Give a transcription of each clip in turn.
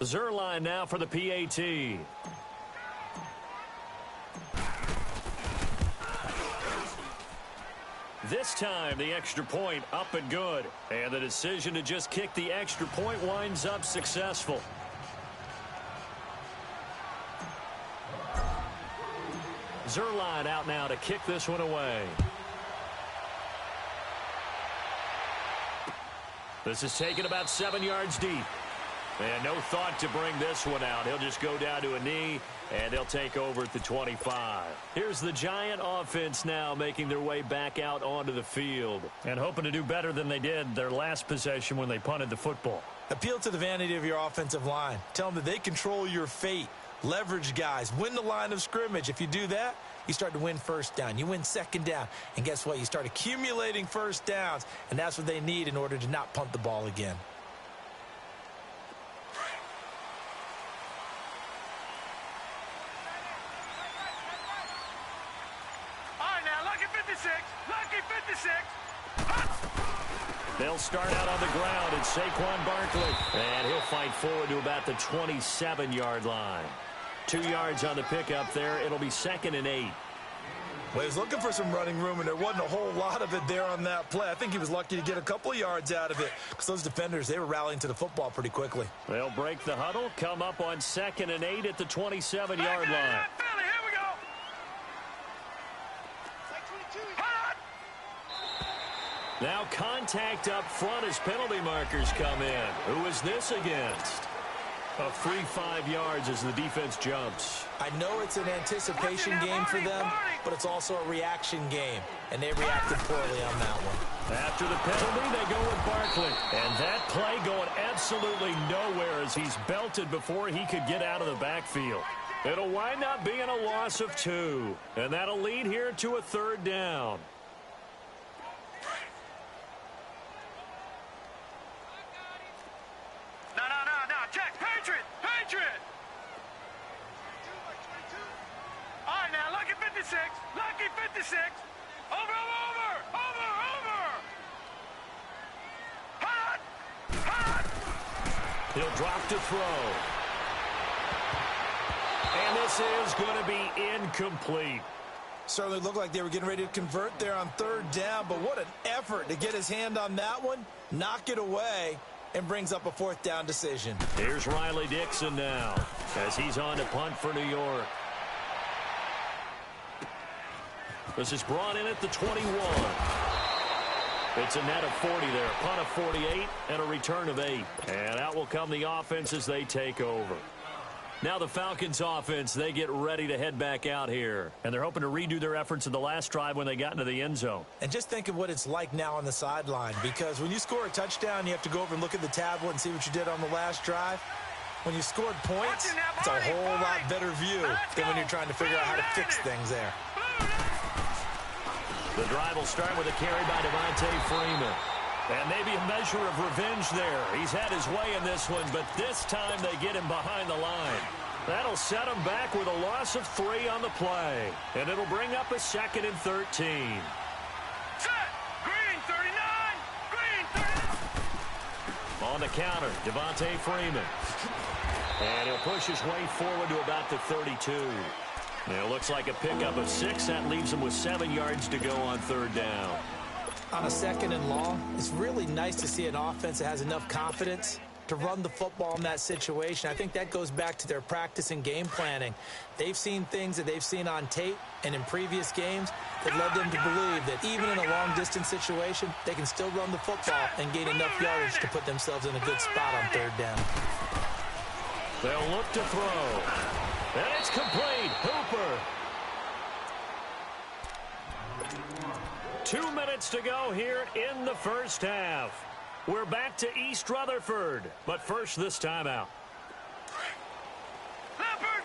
Zerline now for the PAT. This time, the extra point up and good. And the decision to just kick the extra point winds up successful. Zerline out now to kick this one away. This is taken about 7 yards deep. And no thought to bring this one out. He'll just go down to a knee, and they'll take over at the 25. Here's the Giant offense now making their way back out onto the field. And hoping to do better than they did their last possession when they punted the football. Appeal to the vanity of your offensive line. Tell them that they control your fate. Leverage guys. Win the line of scrimmage. If you do that, you start to win first down. You win second down. And guess what? You start accumulating first downs. And that's what they need in order to not punt the ball again. They'll start out on the ground. It's Saquon Barkley. And he'll fight forward to about the 27-yard line. 2 yards on the pickup there. It'll be 2nd and 8. Well, he was looking for some running room, and there wasn't a whole lot of it there on that play. I think he was lucky to get a couple of yards out of it because those defenders, they were rallying to the football pretty quickly. They'll break the huddle, come up on 2nd and 8 at the 27-yard line. Now contact up front as penalty markers come in. Who is this against? A free 5 yards as the defense jumps. I know it's an anticipation game for them, but it's also a reaction game, and they reacted poorly on that one. After the penalty, they go with Barkley. And that play going absolutely nowhere as he's belted before he could get out of the backfield. It'll wind up being a loss of 2, and that'll lead here to a 3rd down. Lucky 56. Over. He'll drop to throw. And this is going to be incomplete. Certainly looked like they were getting ready to convert there on 3rd down, but what an effort to get his hand on that one, knock it away, and brings up a 4th down decision. Here's Riley Dixon now as he's on to punt for New York. This is brought in at the 21. It's a net of 40 there. Punt of 48 and a return of 8. And out will come the offense as they take over. Now the Falcons offense, they get ready to head back out here. And they're hoping to redo their efforts in the last drive when they got into the end zone. And just think of what it's like now on the sideline. Because when you score a touchdown, you have to go over and look at the tablet and see what you did on the last drive. When you scored points, it's a whole lot better view than when you're trying to figure out how to fix things there. The drive will start with a carry by Devontae Freeman. And maybe a measure of revenge there. He's had his way in this one, but this time they get him behind the line. That'll set him back with a loss of 3 on the play. And it'll bring up a 2nd and 13. Set! Green 39! Green 39! On the counter, Devontae Freeman. And he'll push his way forward to about the 32. It looks like a pickup of 6. That leaves him with 7 yards to go on 3rd down. On a 2nd and long, it's really nice to see an offense that has enough confidence to run the football in that situation. I think that goes back to their practice and game planning. They've seen things that they've seen on tape and in previous games that led them to believe that even in a long-distance situation, they can still run the football and gain enough yardage to put themselves in a good spot on 3rd down. They'll look to throw. And it's complete. Hooper. 2 minutes to go here in the first half. We're back to East Rutherford. But first, this timeout. Leopard!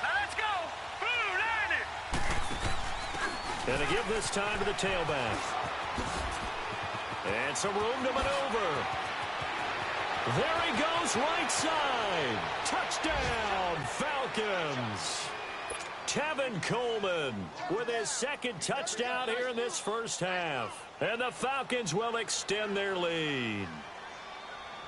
Now let's go! Blue 90! And a give this time to the tailback. And some room to maneuver. There he goes, right side. Touchdown, Falcons. Tevin Coleman with his second touchdown here in this first half. And the Falcons will extend their lead.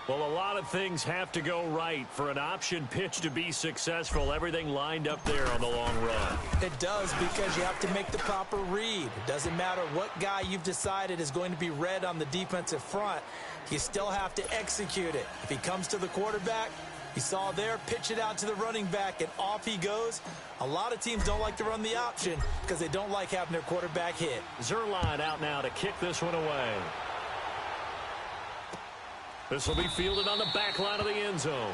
Well, a lot of things have to go right for an option pitch to be successful. Everything lined up there on the long run. It does, because you have to make the proper read. It doesn't matter what guy you've decided is going to be read on the defensive front. You still have to execute it. If he comes to the quarterback, you saw there, pitch it out to the running back, and off he goes. A lot of teams don't like to run the option because they don't like having their quarterback hit. Zerline out now to kick this one away. This will be fielded on the back line of the end zone.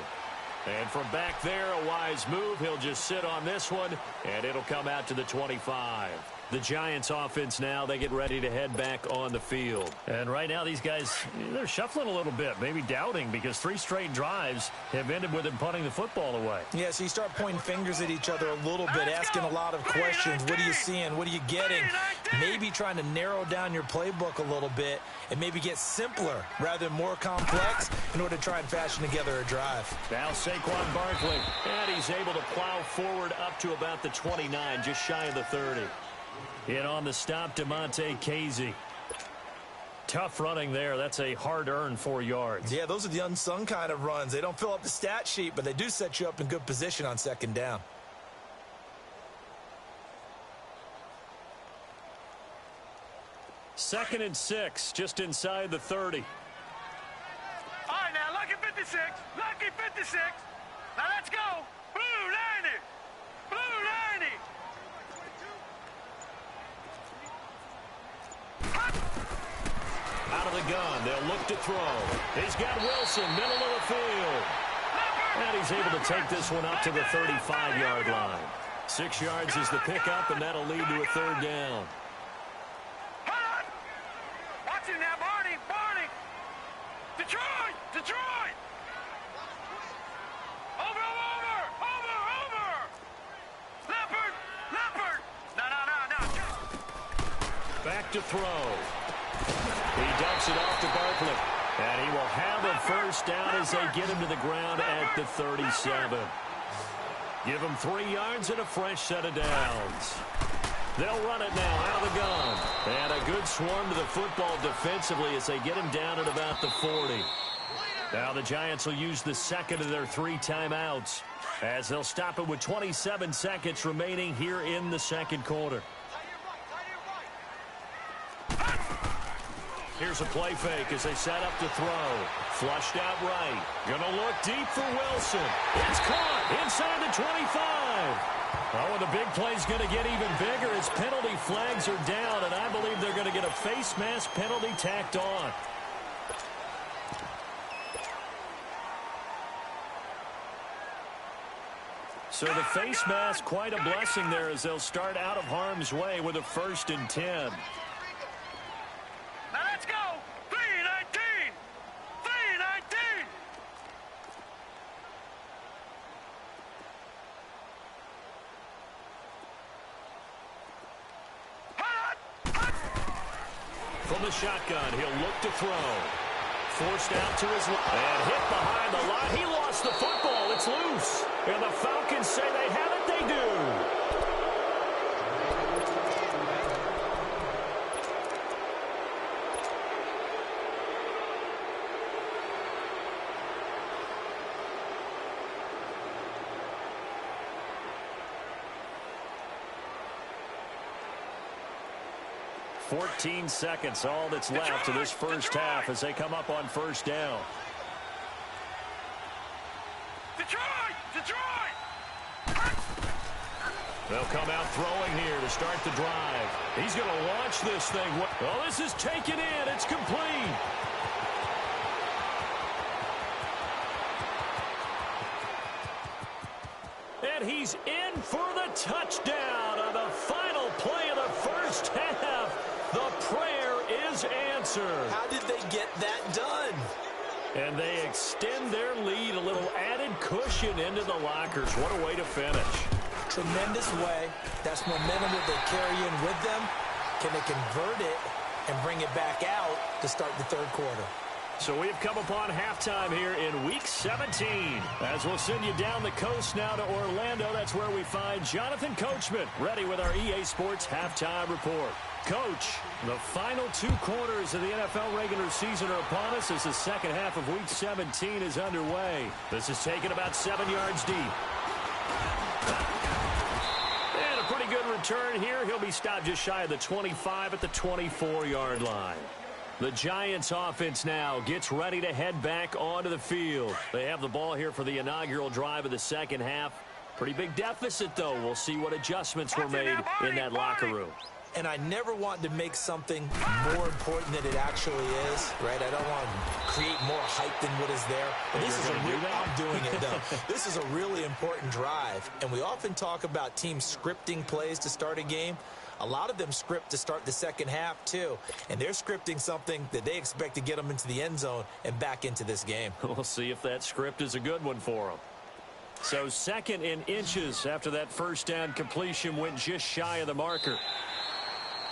And from back there, a wise move. He'll just sit on this one, and it'll come out to the 25. The Giants offense now, they get ready to head back on the field. And right now, these guys, they're shuffling a little bit, maybe doubting, because 3 straight drives have ended with them punting the football away. Yeah, so you start pointing fingers at each other a little bit, asking a lot of questions. What are you seeing? What are you getting? Maybe trying to narrow down your playbook a little bit and maybe get simpler rather than more complex in order to try and fashion together a drive. Now Saquon Barkley, and he's able to plow forward up to about the 29, just shy of the 30. In on the stop, DeMonte Casey. Tough running there. That's a hard-earned 4 yards. Yeah, those are the unsung kind of runs. They don't fill up the stat sheet, but they do set you up in good position on second down. Second and 6, just inside the 30. All right, now, lucky 56. Lucky 56. Now, let's go. Blue 90. Blue 90. Out of the gun, they'll look to throw. He's got Wilson, middle of the field. And he's able to take this one up to the 35-yard line. 6 yards is the pickup, and that'll lead to a third down. Hold on. Watch it now, Barney. Barney. Detroit. Detroit. Over, over, over, over. Leopard. Leopard. No. Back to throw. He dumps it off to Barkley. And he will have a first down as they get him to the ground at the 37. Give him 3 yards and a fresh set of downs. They'll run it now out of the gun. And a good swarm to the football defensively as they get him down at about the 40. Now the Giants will use the second of their 3 timeouts as they'll stop it with 27 seconds remaining here in the second quarter. Here's a play fake as they set up to throw. Flushed out right. Gonna look deep for Wilson. It's caught inside the 25. Oh, and the big play's gonna get even bigger as penalty flags are down, and I believe they're gonna get a face mask penalty tacked on. So the face mask, quite a blessing there as they'll start out of harm's way with a 1st and 10. Now let's go. 3-19. 3-19. From the shotgun, he'll look to throw. Forced out to his left and hit behind the line. He lost the football. It's loose. And the Falcons say they have it. They do. .14 seconds, all that's left to this first half as they come up on first down. Detroit! Detroit! They'll come out throwing here to start the drive. He's going to launch this thing. Well, this is taken in. It's complete. And he's in for the touchdown on the final play of the first half. The prayer is answered. How did they get that done? And they extend their lead, a little added cushion into the lockers. What a way to finish. Tremendous way. That's momentum that they carry in with them. Can they convert it and bring it back out to start the third quarter? So we have come upon halftime here in Week 17. As we'll send you down the coast now to Orlando, that's where we find Jonathan Coachman, ready with our EA Sports Halftime Report. Coach, the final 2 quarters of the NFL regular season are upon us as the second half of Week 17 is underway. This is taken about 7 yards deep. And a pretty good return here. He'll be stopped just shy of the 25 at the 24-yard line. The Giants offense now gets ready to head back onto the field. They have the ball here for the inaugural drive of the second half. Pretty big deficit, though. We'll see what adjustments were made in that locker room. And I never want to make something more important than it actually is, right? I don't want to create more hype than what is there. But this is I'm doing it, though. This is a really important drive. And we often talk about teams scripting plays to start a game. A lot of them script to start the second half, too. And they're scripting something that they expect to get them into the end zone and back into this game. We'll see if that script is a good one for them. So 2nd and inches after that first down completion went just shy of the marker.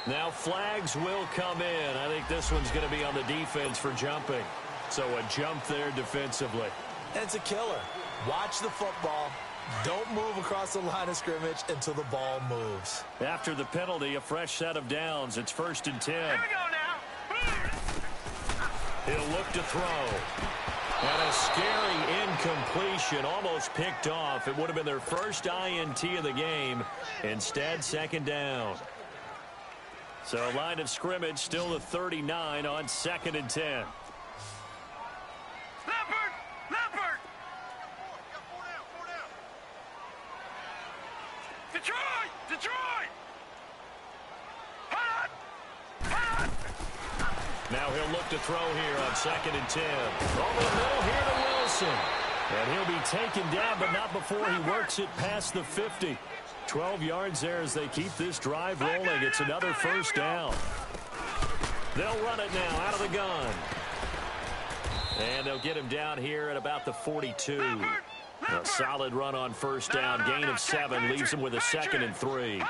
Now flags will come in. I think this one's going to be on the defense for jumping. So a jump there defensively. And it's a killer. Watch the football. Don't move across the line of scrimmage until the ball moves. After the penalty, a fresh set of downs. It's 1st and 10. Here we go now. He'll look to throw. And a scary incompletion, almost picked off. It would have been their first INT of the game. Instead, 2nd down. So line of scrimmage still the 39 on 2nd and 10. Leopard! Leopard! Detroit! Detroit! Hot! Hot! Now he'll look to throw here on 2nd and 10. Over the middle here to Wilson. And he'll be taken down, but not before he works it past the 50. 12 yards there as they keep this drive rolling. It's another first down. They'll run it now out of the gun. And they'll get him down here at about the 42. A solid run on first down. Gain of 7 leaves him with a 2nd and 3.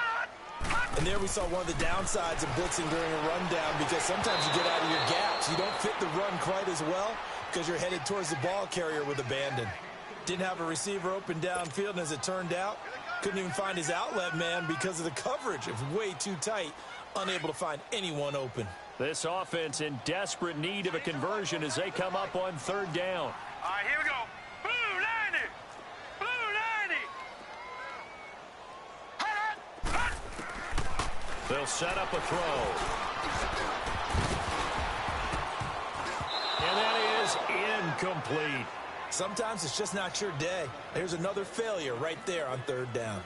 And there we saw one of the downsides of blitzing during a rundown, because sometimes you get out of your gaps. You don't fit the run quite as well because you're headed towards the ball carrier with abandon. Didn't have a receiver open downfield, and as it turned out, couldn't even find his outlet man because of the coverage. It was way too tight, unable to find anyone open. This offense in desperate need of a conversion as they come up on 3rd down. All right, here we go. Blue 90! Blue 90! Hot! Hot! They'll set up a throw. And that is incomplete. Sometimes it's just not your day. There's another failure right there on 3rd down.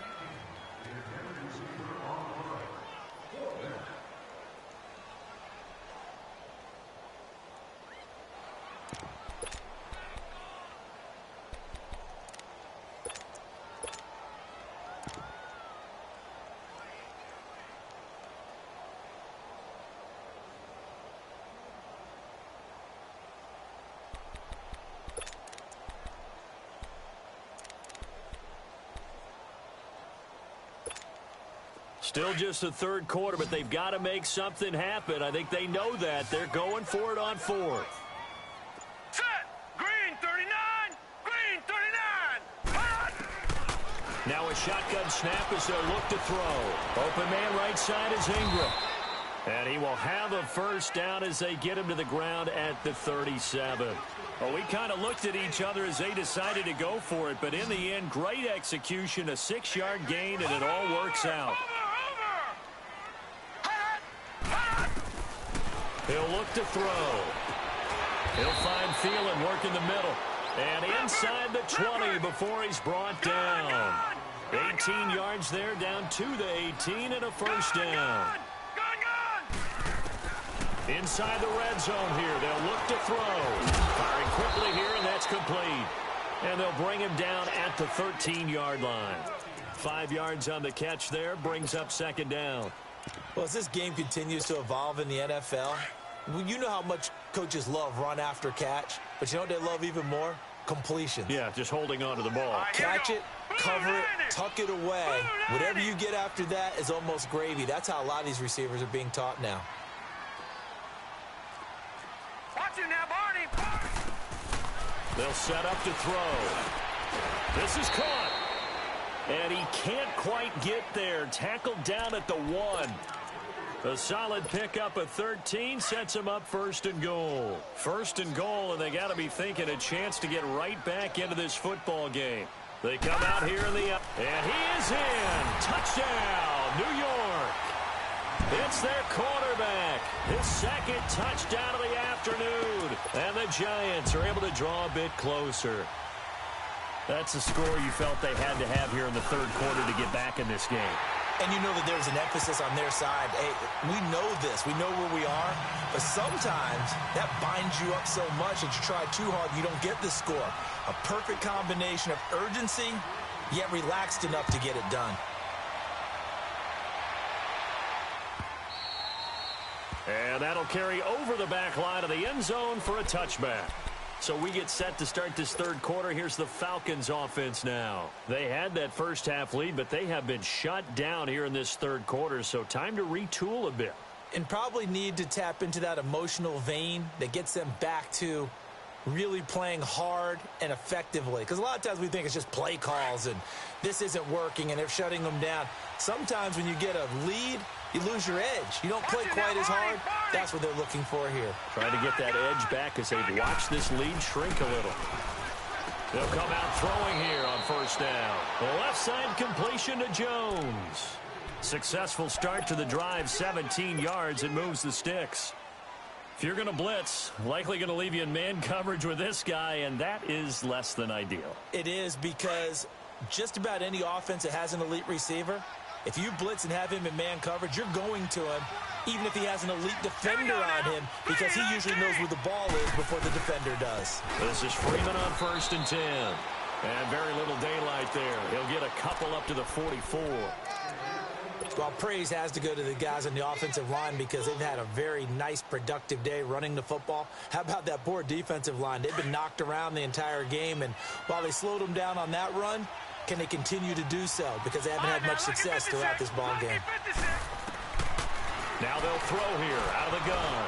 Still just the 3rd quarter, but they've got to make something happen. I think they know that. They're going for it on 4th. Set! Green 39! Green 39! Hot! Now a shotgun snap as they'll look to throw. Open man right side is Ingram. And he will have a first down as they get him to the ground at the 37. Well, we kind of looked at each other as they decided to go for it, but in the end, great execution, a 6-yard gain, and it all works out. He'll look to throw. He'll find Thielen work in the middle. And inside the 20 before he's brought down. 18 yards there, down to the 18 and a first down. Inside the red zone here, they'll look to throw. Firing quickly here, and that's complete. And they'll bring him down at the 13-yard line. 5 yards on the catch there, brings up 2nd down. Well, as this game continues to evolve in the NFL, you know how much coaches love run after catch, but you know what they love even more? Completions. Yeah, just holding on to the ball. Catch it, cover it, tuck it away. Whatever you get after that is almost gravy. That's how a lot of these receivers are being taught now. Watch it now, Barney. They'll set up to throw. This is caught. And he can't quite get there. Tackled down at the 1. A solid pickup of 13 sets him up 1st and goal. 1st and goal, and they got to be thinking a chance to get right back into this football game. They come out here in the... And he is in. Touchdown, New York. It's their quarterback. His 2nd touchdown of the afternoon. And the Giants are able to draw a bit closer. That's a score you felt they had to have here in the 3rd quarter to get back in this game. And you know that there's an emphasis on their side. Hey, we know this. We know where we are. But sometimes that binds you up so much that you try too hard, you don't get the score. A perfect combination of urgency, yet relaxed enough to get it done. And that'll carry over the back line of the end zone for a touchback. So we get set to start this 3rd quarter. Here's the Falcons offense now. They had that first half lead, but they have been shut down here in this 3rd quarter, so time to retool a bit. And probably need to tap into that emotional vein that gets them back to really playing hard and effectively. Because a lot of times we think it's just play calls and this isn't working and they're shutting them down. Sometimes when you get a lead, you lose your edge. You don't play quite as hard. That's what they're looking for here. Trying to get that edge back as they've watched this lead shrink a little. They'll come out throwing here on 1st down. The left side completion to Jones. Successful start to the drive, 17 yards, and moves the sticks. If you're going to blitz, likely going to leave you in man coverage with this guy, and that is less than ideal. It is, because just about any offense that has an elite receiver, if you blitz and have him in man coverage, you're going to him, even if he has an elite defender on him, because he usually knows where the ball is before the defender does. This is Freeman on 1st and 10. And very little daylight there. He'll get a couple up to the 44. Well, praise has to go to the guys on the offensive line because they've had a very nice, productive day running the football. How about that poor defensive line? They've been knocked around the entire game, and while they slowed them down on that run, can they continue to do so? Because they haven't had much success throughout this ball game. Now they'll throw here out of the gun.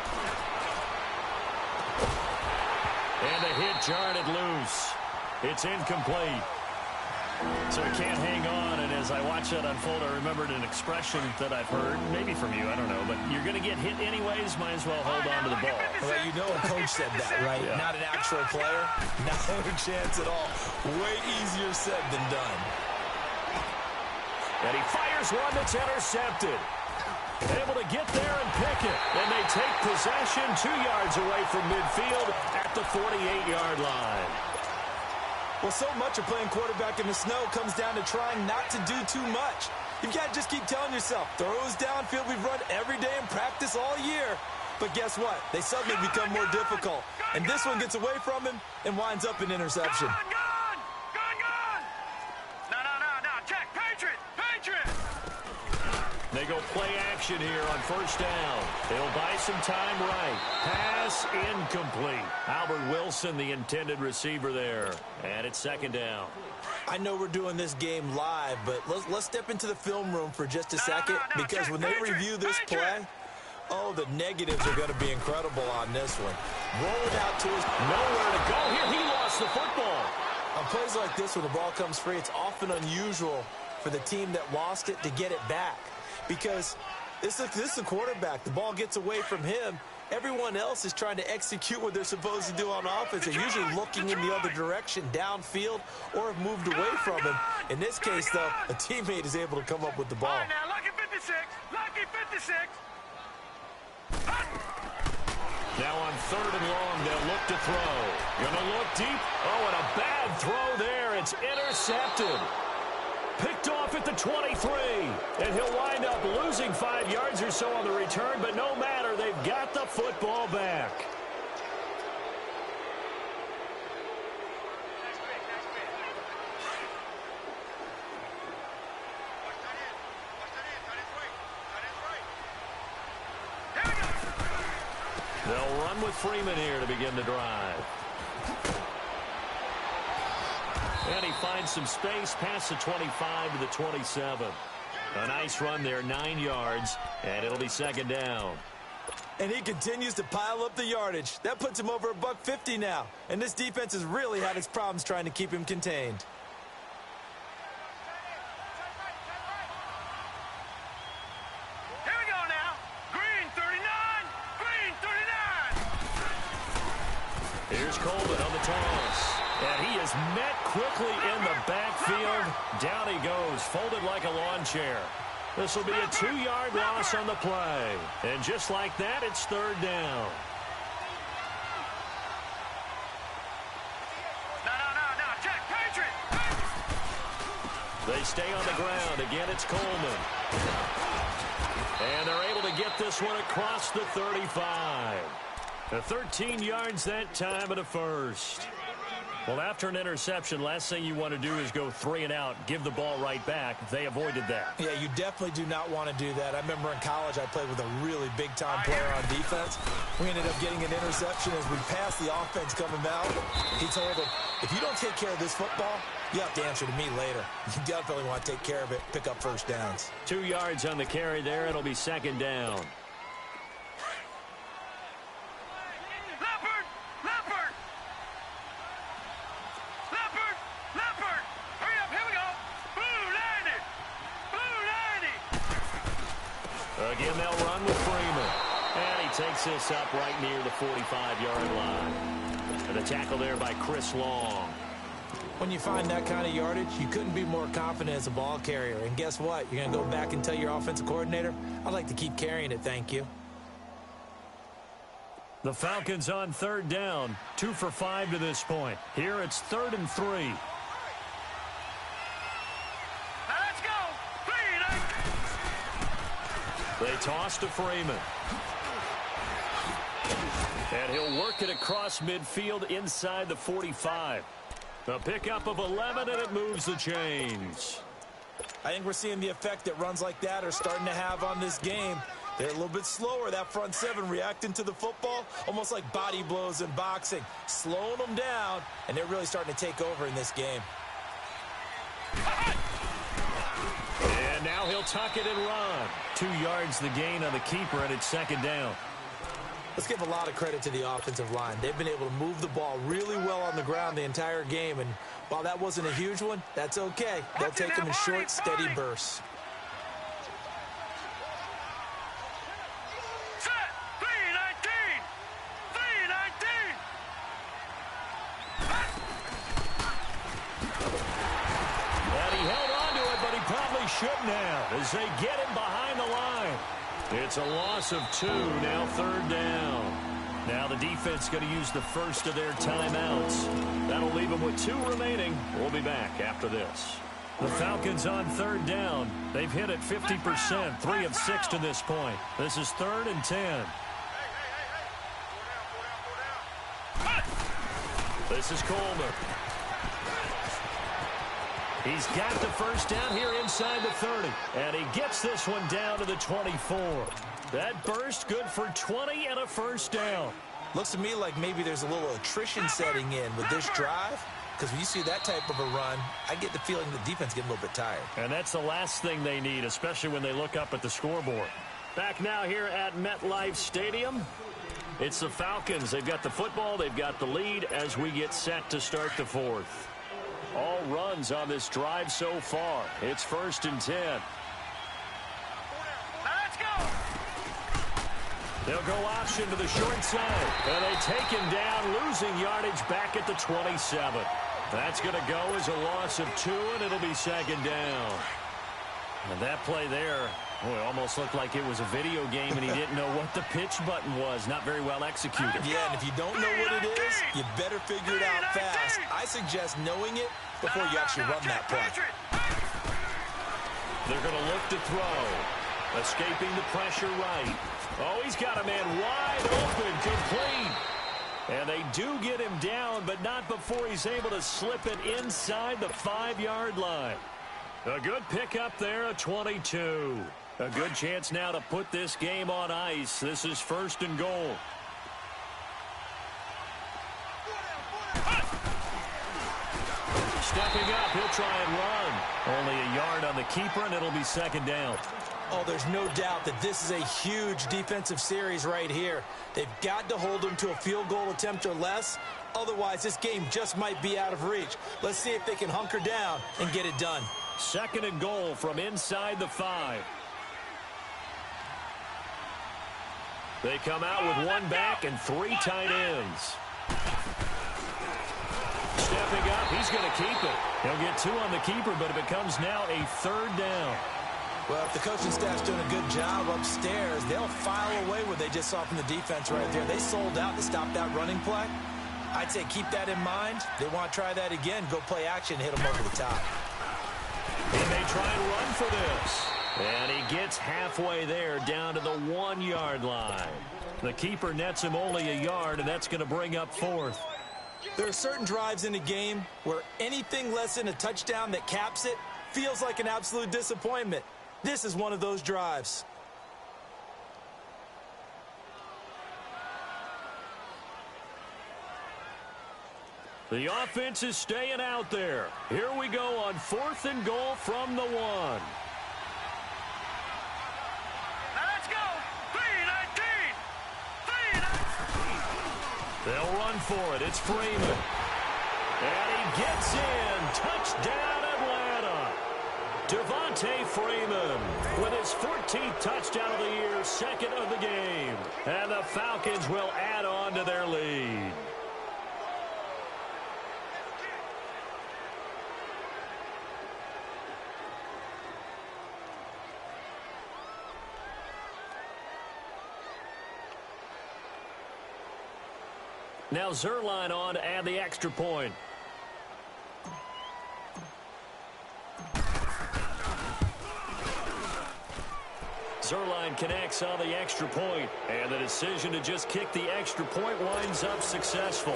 And a hit jarred it loose. It's incomplete. So he can't hang on, and as I watch that unfold, I remembered an expression that I've heard, maybe from you, I don't know, but you're going to get hit anyways, might as well hold on to the ball. Well, you know a coach said that, right? Yeah. Not an actual player. Not a chance at all. Way easier said than done. And he fires one that's intercepted. Able to get there and pick it. And they take possession 2 yards away from midfield at the 48-yard line. Well, so much of playing quarterback in the snow comes down to trying not to do too much. You've got to just keep telling yourself, throws downfield we've run every day in practice all year. But guess what? They suddenly become more difficult. And this one gets away from him and winds up an interception. Gone! No. Check. Patriot! They go play action here on 1st down. They'll buy some time right. Pass incomplete. Albert Wilson, the intended receiver there. And it's 2nd down. I know we're doing this game live, but let's step into the film room for just a second. Because when they review this play, oh, the negatives are going to be incredible on this one. Roll it out to his... Nowhere to go here. He lost the football. On plays like this, when the ball comes free, it's often unusual for the team that lost it to get it back. Because this is a quarterback. The ball gets away from him. Everyone else is trying to execute what they're supposed to do on offense. They're usually looking in the other direction, downfield, or have moved away from him. In this case, though, a teammate is able to come up with the ball. All right, now, lucky 56. Now on 3rd and long, they'll look to throw. Gonna look deep. Oh, and a bad throw there. It's intercepted. Picked off at the 23, and he'll wind up losing 5 yards or so on the return, but no matter, they've got the football back. They'll run with Freeman here to begin the drive. And he finds some space past the 25 to the 27. A nice run there, 9 yards, and it'll be 2nd down. And he continues to pile up the yardage. That puts him over $150 now. And this defense has really had its problems trying to keep him contained. Here we go now. Green 39. Green 39. Here's Coleman on the toss. And he is met quickly in the backfield. Down he goes, folded like a lawn chair. This will be a 2-yard loss on the play. And just like that, it's third down. No. Check, Patriot. They stay on the ground. Again, it's Coleman. And they're able to get this one across the 35. 13 yards that time at a first. Well, after an interception, last thing you want to do is go 3 and out, give the ball right back. They avoided that. Yeah, you definitely do not want to do that. I remember in college I played with a really big-time player on defense. We ended up getting an interception as we passed the offense coming out. He told him, if you don't take care of this football, you have to answer to me later. You definitely want to take care of it, pick up first downs. 2 yards on the carry there. It'll be second down. Again, they'll run with Freeman. And he takes this up right near the 45-yard line. And a tackle there by Chris Long. When you find that kind of yardage, you couldn't be more confident as a ball carrier. And guess what? You're going to go back and tell your offensive coordinator, I'd like to keep carrying it, thank you. The Falcons on third down, 2 for 5 to this point. Here it's 3rd and 3. They toss to Freeman. And he'll work it across midfield inside the 45. A pickup of 11, and it moves the chains. I think we're seeing the effect that runs like that are starting to have on this game. They're a little bit slower, that front seven, reacting to the football, almost like body blows in boxing, slowing them down, and they're really starting to take over in this game. And now he'll tuck it and run. 2 yards the gain on the keeper, and it's second down. Let's give a lot of credit to the offensive line. They've been able to move the ball really well on the ground the entire game, and while that wasn't a huge one, that's okay. They'll take them in short, steady bursts. Set, 319. 319. And he held on to it, but he probably shouldn't have as they get him behind the line. It's a loss of 2, now third down. Now the defense going to use the first of their timeouts. That'll leave them with 2 remaining. We'll be back after this. The Falcons on third down. They've hit it 50%, 3 of 6 to this point. This is 3rd and 10. This is Coleman. He's got the first down here inside the 30. And he gets this one down to the 24. That burst good for 20 and a first down. Looks to me like maybe there's a little attrition setting in with this drive. Because when you see that type of a run, I get the feeling the defense getting a little bit tired. And that's the last thing they need, especially when they look up at the scoreboard. Back now here at MetLife Stadium. It's the Falcons. They've got the football. They've got the lead as we get set to start the 4th. All runs on this drive so far. It's 1st and 10. Let's go. They'll go option to the short side. And they take him down, losing yardage back at the 27. That's going to go as a loss of 2, and it'll be second down. And that play there, boy, almost looked like it was a video game and he didn't know what the pitch button was. Not very well executed. Yeah, and if you don't know what it is, you better figure it out fast. I suggest knowing it before you actually run that play. They're going to look to throw. Escaping the pressure right. Oh, he's got a man wide open, complete. And they do get him down, but not before he's able to slip it inside the 5-yard line. A good pickup there, a 22. A good chance now to put this game on ice. This is 1st and goal. Stepping up, he'll try and run. Only a yard on the keeper, and it'll be second down. Oh, there's no doubt that this is a huge defensive series right here. They've got to hold them to a field goal attempt or less. Otherwise, this game just might be out of reach. Let's see if they can hunker down and get it done. 2nd and goal from inside the 5. They come out with 1 back and 3 tight ends. Stepping up, he's going to keep it. He'll get 2 on the keeper, but it becomes now a 3rd down. Well, if the coaching staff's doing a good job upstairs, they'll file away what they just saw from the defense right there. They sold out to stop that running play. I'd say keep that in mind. They want to try that again, go play action, hit them over the top. He may try and run for this. And he gets halfway there down to the 1-yard line. The keeper nets him only a yard, and that's going to bring up 4th. There are certain drives in the game where anything less than a touchdown that caps it feels like an absolute disappointment. This is one of those drives. The offense is staying out there. Here we go on 4th and goal from the 1. Now let's go. 3-19. 3-19. They'll run for it. It's Freeman. And he gets in. Touchdown, Atlanta. Devontae Freeman with his 14th touchdown of the year, 2nd of the game. And the Falcons will add on to their lead. Now Zerline on to add the extra point. Zerline connects on the extra point, and the decision to just kick the extra point winds up successful.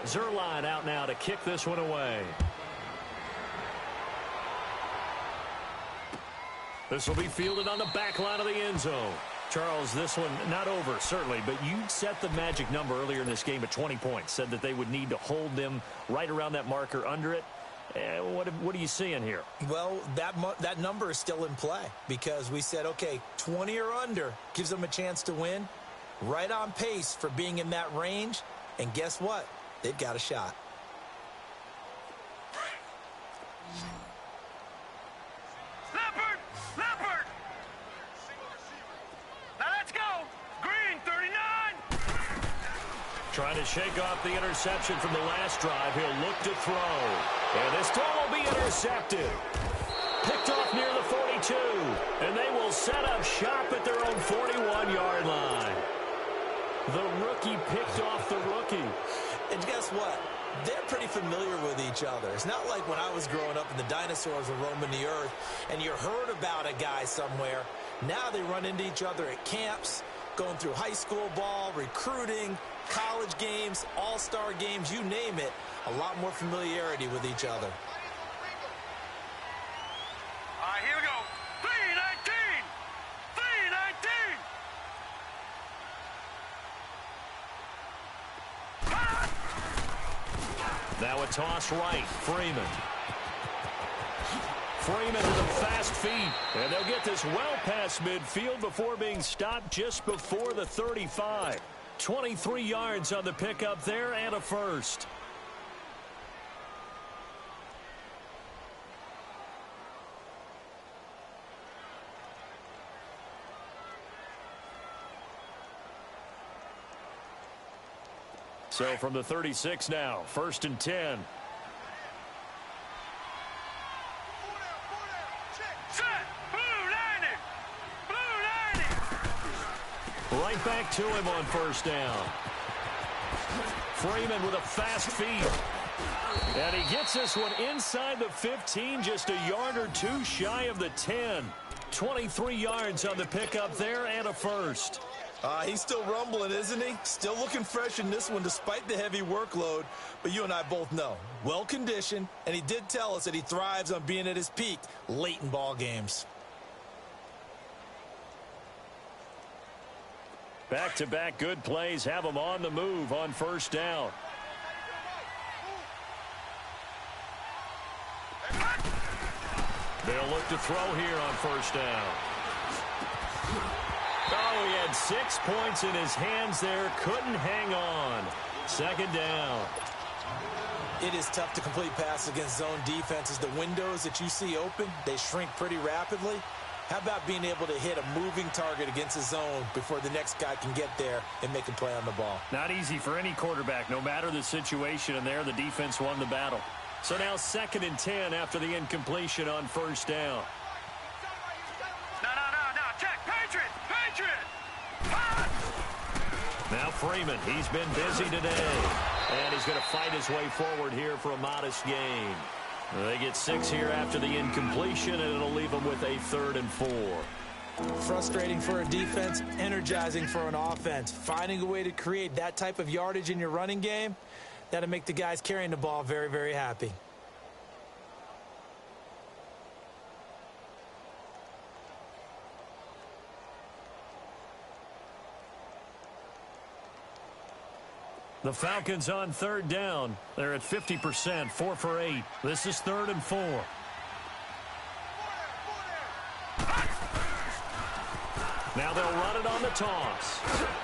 Zerline out now to kick this one away. This will be fielded on the back line of the end zone. Charles, this one not over, certainly, but you set the magic number earlier in this game at 20 points, said that they would need to hold them right around that marker under it. What are you seeing here? Well, that number is still in play because we said, okay, 20 or under gives them a chance to win. Right on pace for being in that range, and guess what? They've got a shot. Leopard! Now let's go! Green, 39! Trying to shake off the interception from the last drive. He'll look to throw. And this throw will be intercepted. Picked off near the 42. And they will set up shop at their own 41-yard line. The rookie picked off the rookie. And guess what? They're pretty familiar with each other. It's not like when I was growing up and the dinosaurs were roaming the earth and you heard about a guy somewhere. Now they run into each other at camps, going through high school ball, recruiting, college games, all-star games, you name it. A lot more familiarity with each other. All right, here we go. 3-19! 3-19! Now a toss right. Freeman. Freeman with a fast feet. And they'll get this well past midfield before being stopped just before the 35. 23 yards on the pickup there and a first. So from the 36 now, 1st and 10. Set! Blue 90! Blue 90! Right back to him on 1st down. Freeman with a fast feed. And he gets this one inside the 15, just a yard or two shy of the 10. 23 yards on the pickup there and a first. He's still rumbling, isn't he? Still looking fresh in this one despite the heavy workload. But you and I both know, well-conditioned, and he did tell us that he thrives on being at his peak late in ball games. Back-to-back good plays have him on the move on first down. They'll look to throw here on first down. Oh, he had 6 points in his hands there. Couldn't hang on. Second down. It is tough to complete passes against zone defenses. The windows that you see open, they shrink pretty rapidly. How about being able to hit a moving target against a zone before the next guy can get there and make a play on the ball? Not easy for any quarterback, no matter the situation, and there the defense won the battle. So now 2nd and 10 after the incompletion on first down. No, check, Patriot! Now Freeman, he's been busy today, and he's going to fight his way forward here for a modest gain. They get 6 here after the incompletion, and it'll leave them with a 3rd and 4. Frustrating for a defense, energizing for an offense. Finding a way to create that type of yardage in your running game, that'll make the guys carrying the ball very, very happy. The Falcons on 3rd down. They're at 50%, 4 for 8. This is 3rd and 4. Now they'll run it on the toss.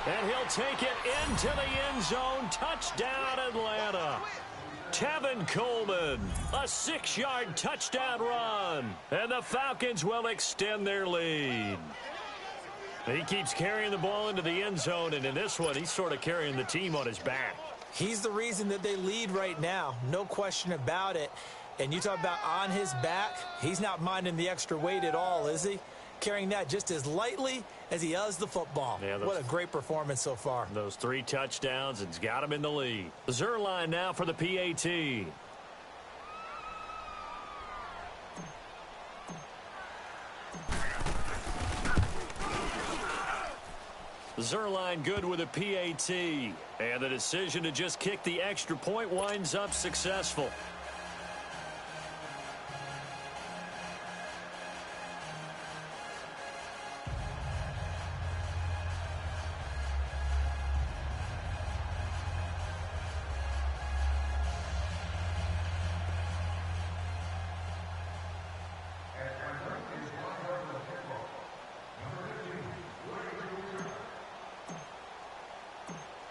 And he'll take it into the end zone. Touchdown, Atlanta. Tevin Coleman, a 6-yard touchdown run. And the Falcons will extend their lead. He keeps carrying the ball into the end zone, and in this one, he's sort of carrying the team on his back. He's the reason that they lead right now, no question about it. And you talk about on his back, he's not minding the extra weight at all, is he? Carrying that just as lightly as he does the football. Yeah, what a great performance so far. Those 3 touchdowns, it's got him in the lead. Zerline now for the PAT. Zerline good with a PAT. And the decision to just kick the extra point winds up successful.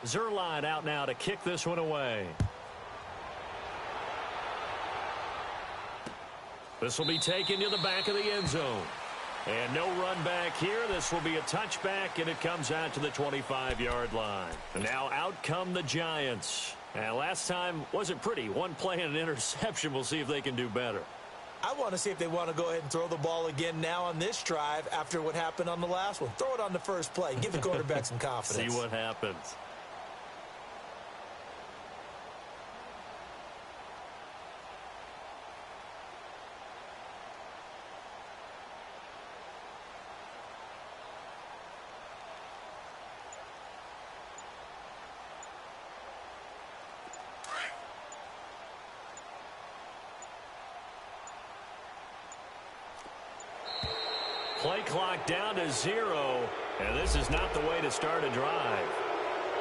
Zerline out now to kick this one away. This will be taken to the back of the end zone. And no run back here. This will be a touchback, and it comes out to the 25-yard line. And now out come the Giants. And last time wasn't pretty. One play and an interception. We'll see if they can do better. I want to see if they want to go ahead and throw the ball again now on this drive after what happened on the last one. Throw it on the first play. Give the quarterback some confidence. See what happens. Play clock down to 0, and this is not the way to start a drive.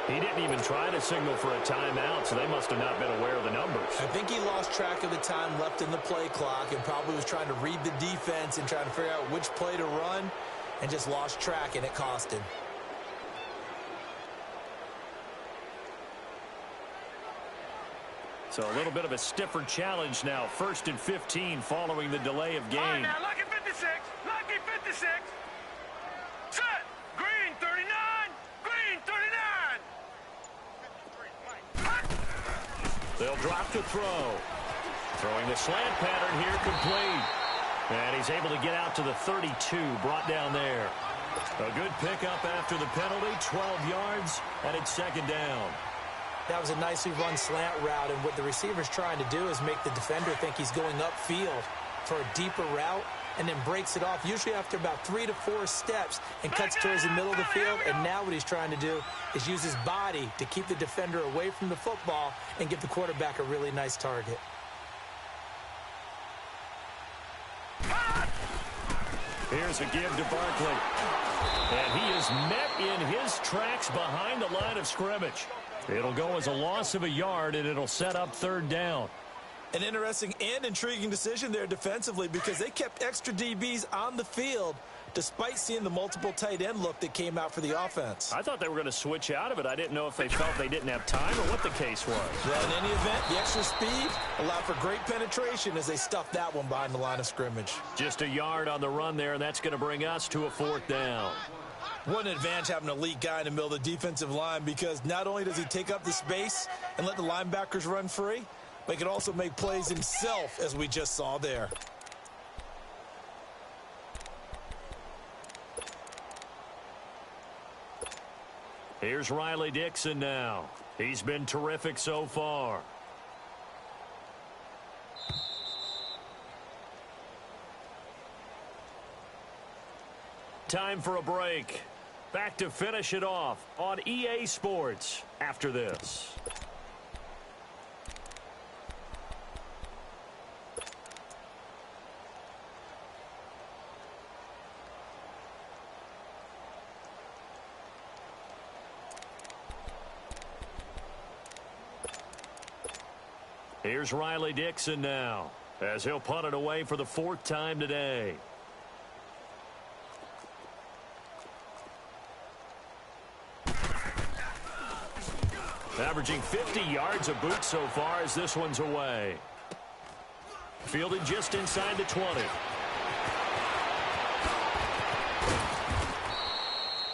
He didn't even try to signal for a timeout, so they must have not been aware of the numbers. I think he lost track of the time left in the play clock and probably was trying to read the defense and trying to figure out which play to run and just lost track, and it cost him. So a little bit of a stiffer challenge now. 1st and 15 following the delay of game. All right, now, lucky 56. Lucky 56. Set. Green 39. Green 39. They'll drop to throw. Throwing the slant pattern here complete. And he's able to get out to the 32, brought down there. A good pickup after the penalty, 12 yards, and it's 2nd down. That was a nicely run slant route, and what the receiver's trying to do is make the defender think he's going upfield for a deeper route, and then breaks it off, usually after about 3 to 4 steps, and cuts towards the middle of the field. And now what he's trying to do is use his body to keep the defender away from the football and give the quarterback a really nice target. Here's a give to Barkley. And he is met in his tracks behind the line of scrimmage. It'll go as a loss of a yard, and it'll set up 3rd down. An interesting and intriguing decision there defensively, because they kept extra DBs on the field despite seeing the multiple tight end look that came out for the offense. I thought they were going to switch out of it. I didn't know if they felt they didn't have time or what the case was. Well, in any event, the extra speed allowed for great penetration as they stuffed that one behind the line of scrimmage. Just a yard on the run there, and that's going to bring us to a 4th down. What an advantage having an elite guy in the middle of the defensive line, because not only does he take up the space and let the linebackers run free, but he can also make plays himself, as we just saw there. Here's Riley Dixon now. He's been terrific so far. Time for a break. Back to finish it off on EA Sports after this. Here's Riley Dixon now, as he'll punt it away for the 4th time today. Averaging 50 yards a boot so far as this one's away. Fielded just inside the 20.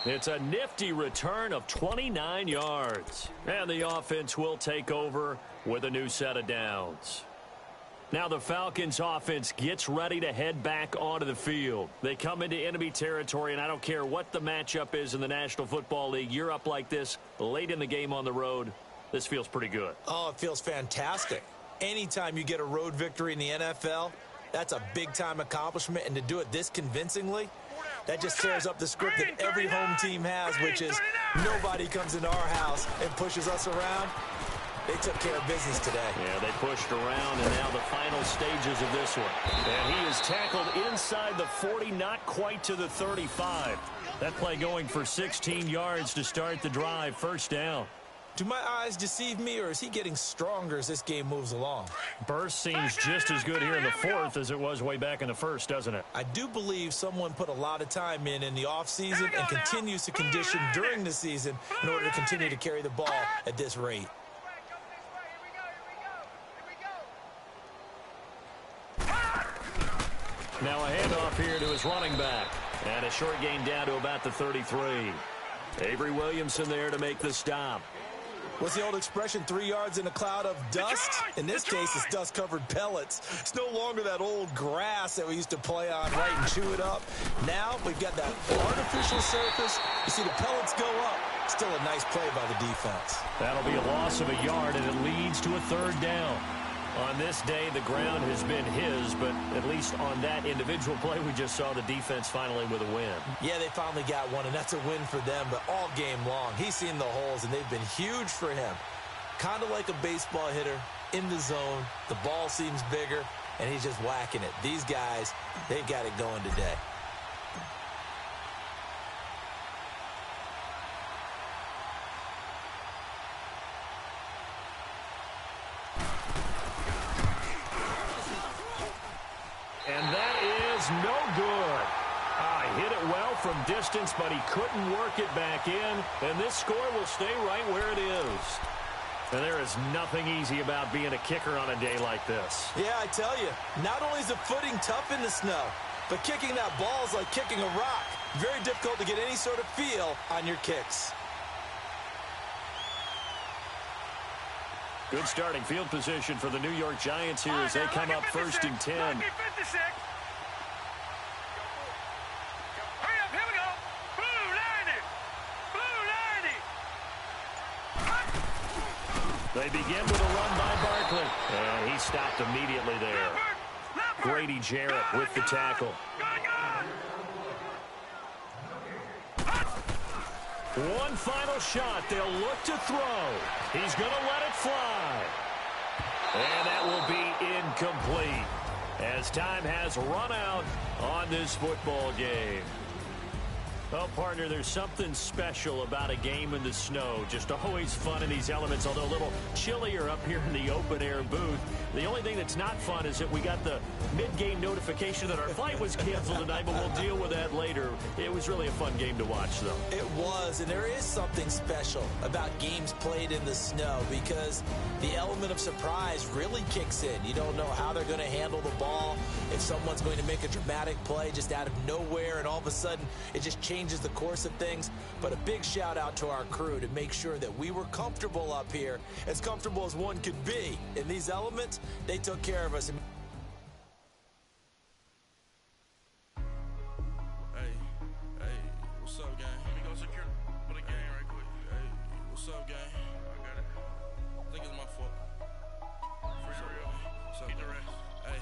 It's a nifty return of 29 yards. And the offense will take over with a new set of downs. Now the Falcons offense gets ready to head back onto the field. They come into enemy territory, and I don't care what the matchup is in the National Football League. You're up like this late in the game on the road. This feels pretty good. Oh, it feels fantastic. Anytime you get a road victory in the NFL, that's a big-time accomplishment, and to do it this convincingly, that just tears up the script that every home team has, which is nobody comes into our house and pushes us around. They took care of business today. Yeah, they pushed around, and now the final stages of this one. And he is tackled inside the 40, not quite to the 35. That play going for 16 yards to start the drive. 1st down. Do my eyes deceive me, or is he getting stronger as this game moves along? Burst seems just as good here in the 4th as it was way back in the 1st, doesn't it? I do believe someone put a lot of time in the offseason and continues to condition during the season in order to continue to carry the ball at this rate. Now a handoff here to his running back. And a short gain down to about the 33. Avery Williamson there to make the stop. What's the old expression, 3 yards in a cloud of dust? In this case, it's dust-covered pellets. It's no longer that old grass that we used to play on, right, and chew it up. Now we've got that artificial surface. You see the pellets go up. Still a nice play by the defense. That'll be a loss of a yard, and it leads to a 3rd down. On this day, the ground has been his, but at least on that individual play, we just saw the defense finally with a win. Yeah, they finally got one, and that's a win for them, but all game long, he's seen the holes, and they've been huge for him. Kind of like a baseball hitter in the zone. The ball seems bigger, and he's just whacking it. These guys, they've got it going today. And that is no good. Hit it well from distance, but he couldn't work it back in. And this score will stay right where it is. And there is nothing easy about being a kicker on a day like this. Yeah, I tell you, not only is the footing tough in the snow, but kicking that ball is like kicking a rock. Very difficult to get any sort of feel on your kicks. Good starting field position for the New York Giants here as they come up 1st and 10. They begin with a run by Barkley. And he stopped immediately there. Grady Jarrett with the tackle. One final shot. They'll look to throw. He's going to let it fly. And that will be incomplete as time has run out on this football game. Well, partner, there's something special about a game in the snow. Just always fun in these elements, although a little chillier up here in the open-air booth. The only thing that's not fun is that we got the mid-game notification that our flight was canceled tonight, but we'll deal with that later. It was really a fun game to watch, though. It was, and there is something special about games played in the snow because the element of surprise really kicks in. You don't know how they're going to handle the ball, if someone's going to make a dramatic play just out of nowhere, and all of a sudden it just changes the course of things. But a big shout out to our crew to make sure that we were comfortable up here, as comfortable as one could be. In these elements, they took care of us. Hey, what's up, gang? Let me go secure for the game right quick. Hey, what's up, gang? I got it. I think it's my fault. For real. What's up, the rest. Hey,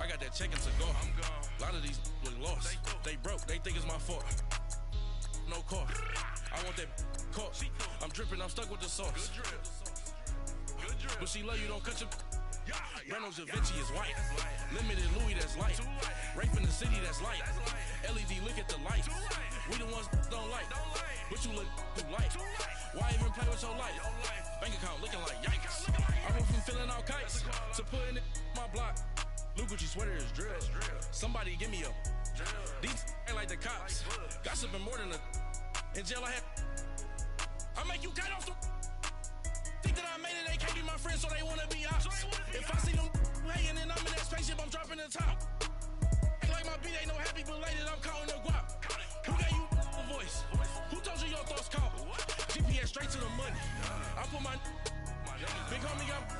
I got that chicken to go. I'm gone. A lot of these look lost. They broke. They think it's my fault. No car. I want that caught. I'm dripping. I'm stuck with the sauce. Good drip. But she love you. Don't cut your. Reynolds Da Vinci is white. Limited Louis, that's light. Rape in the city, that's light. LED, look at the light. We the ones don't like. But you look too light. Why even play with your life? Bank account looking like yikes. I went from filling out kites to putting it in my block. Blue Gucci sweater is drill. Somebody give me a. These ain't like the cops. Gossiping more than a. In jail I had. I make you cut off the. Think that I made it, they can't be my friends, so they wanna be ops. If I see them hating and I'm in that spaceship, I'm dropping the top. Ain't like my beat ain't no happy belated, I'm counting the guap. Who gave you a voice? Who told you your thoughts count? GPS straight to the money. I put my big homie got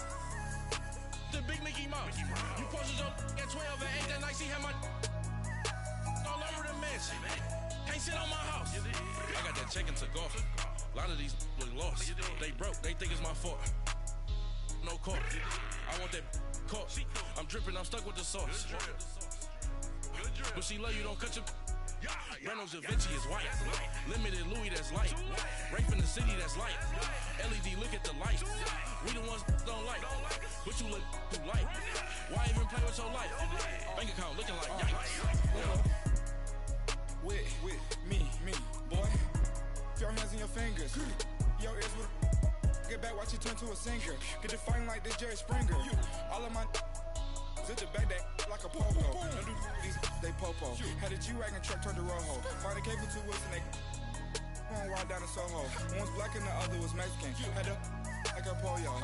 the big Mickey Mouse. You posted your at 12 and 8 that night, she had my all over the mansion. Can't sit on my house. I got that chicken to go. A lot of these look lost. They broke. They think it's my fault. No car. I want that caught. I'm dripping. I'm stuck with the sauce. But she love you. Don't cut your. Reynolds Da Vinci is white. Limited Louis, that's light. Rape in the city, that's light. LED, look at the light. We the ones don't like. But you look too light. Why even play with your life? Bank account looking like yikes. With me, boy. Your hands in your fingers. Your ears with get back, watch you turn to a singer. Get to fighting like this Jerry Springer. All of my zip the back that like a popo. Don't do these, they popo. Had a G-Wagon truck turned to Rojo. Find a cable 2 wheels and they going wild down in Soho. One was black and the other was Mexican. Had a like a pollo.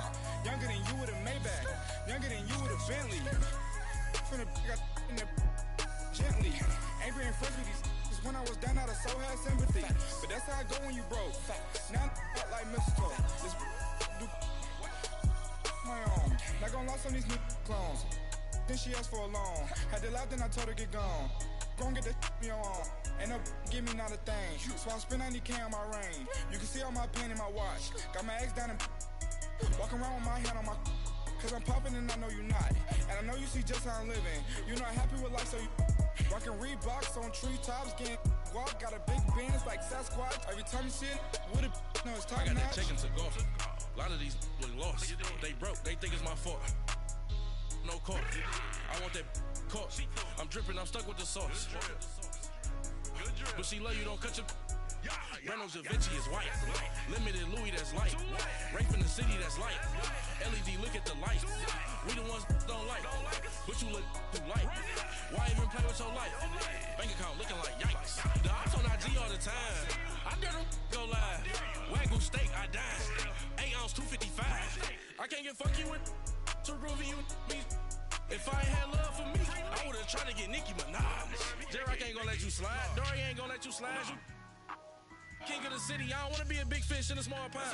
Younger than you with a Maybach. Younger than you with a Bentley. From the got in the gently. Ain't being friends with these. When I was down out of so had sympathy. But that's how I go when you broke. Now I'm like mistletoe. This do my own. Not gonna lost on these new clones. Then she asked for a loan. Had to laugh, then I told her get gone. Gon' get that me on. Ain't no give me not a thing. So I spend 90K on my range. You can see all my pain in my watch. Got my ex down and walking around with my hand on my. Cause I'm popping and I know you not. And I know you see just how I'm living. You're not happy with life, so you. Rockin' Reeboks on treetops, getting guap, got a big Benz like Sasquatch. Every time you see it, with it, no, it's top notch. I got that chicken to go. A lot of these look lost. They broke, they think it's my fault. No car. I want that caught. I'm dripping, I'm stuck with the sauce. But she love you, don't cut your. Reynolds Da Vinci is white. Limited Louis, that's light. Rape in the city, that's light. LED, look at the light. We the ones don't like. But you look too light. Why even play with your life? Bank account looking like yikes. The ops on IG all the time. I dare them go live. Wagyu steak, I dine. 8 ounce, 255. I can't get fucky with too groovy you me. If I ain't had love for me, I would've tried to get Nicki Minaj. J-Rock ain't gonna let you slide. Dory ain't gonna let you slide. You king of the city, I don't wanna be a big fish in a small pond.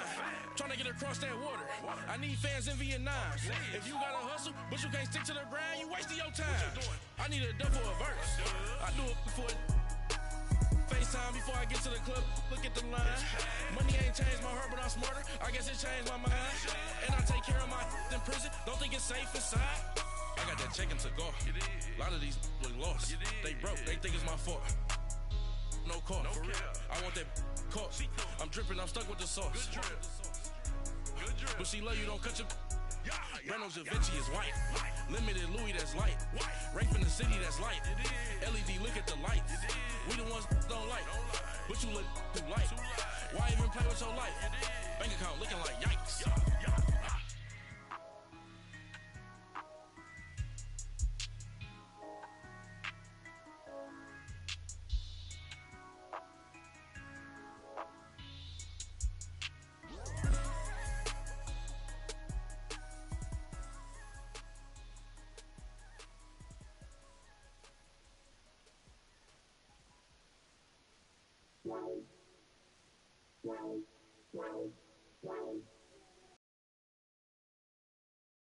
Trying to get across that water. I need fans in Vietnam. If you gotta hustle, but you can't stick to the grind, you wasting your time. I need a double a verse. I do it before FaceTime before I get to the club. Look at the line. Money ain't changed my heart, but I'm smarter. I guess it changed my mind. And I take care of my in prison. Don't think it's safe inside. I I got that checking to go. A lot of these look lost. They broke, they think it's my fault. No call, for real. I want that caught. I'm dripping, I'm stuck with the sauce. But she love you, don't cut your. Reynolds Da Vinci is white. Limited Louis, that's light. Rape in the city, that's light. LED, look at the lights. We the ones don't like. But you look too light. Why even play with your life? Bank account looking like yikes. Wow.